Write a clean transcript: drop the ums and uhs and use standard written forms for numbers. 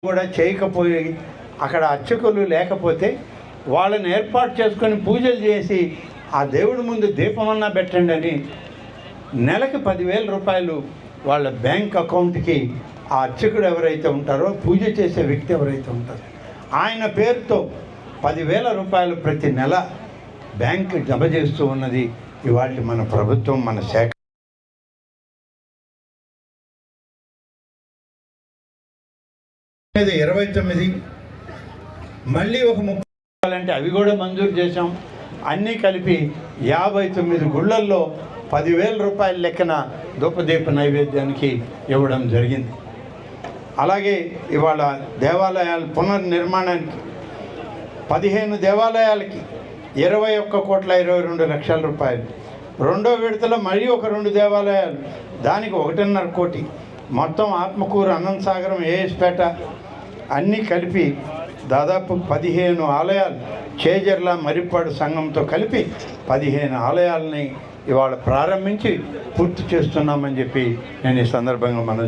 కూడా చేయకపోయి అక్కడ అర్చకులు లేకపోతే వాళ్ళని ఏర్పాటు చేసుకొని పూజలు చేసి ఆ దేవుడి ముందు దీపమన్నా పెట్టండి అని నెలకి 10,000 రూపాయలు వాళ్ళ బ్యాంక్ అకౌంట్కి ఆ అర్చకుడు ఎవరైతే ఉంటారో పూజ చేసే వ్యక్తి ఎవరైతే ఉంటారో ఆయన పేరుతో 10,000 రూపాయలు ప్రతి నెల బ్యాంక్ జమ చేస్తూ ఉన్నది ఇవాళ మన ప్రభుత్వం, మన శాఖ. 29 మళ్ళీ ఒక 30 అంటే అవి కూడా మంజూరు చేశాం. అన్నీ కలిపి 59 గుళ్ళల్లో 10,000 రూపాయల లెక్కన ధూపదీప నైవేద్యానికి ఇవ్వడం జరిగింది. అలాగే ఇవాళ దేవాలయాల పునర్నిర్మాణానికి 15 దేవాలయాలకి 21,22,00,000 రూపాయలు. రెండో విడతలో మరీ ఒక 2 దేవాలయాలు, దానికి 1.5 కోటి. మొత్తం ఆత్మకూరు, అనంతసాగరం, ఏఎస్పేట అన్నీ కలిపి దాదాపు 15 ఆలయాలు, చేజర్ల మరిపాడు సంఘంతో కలిపి 15 ఆలయాలని ఇవాళ ప్రారంభించి పూర్తి చేస్తున్నామని చెప్పి నేను ఈ సందర్భంగా మనం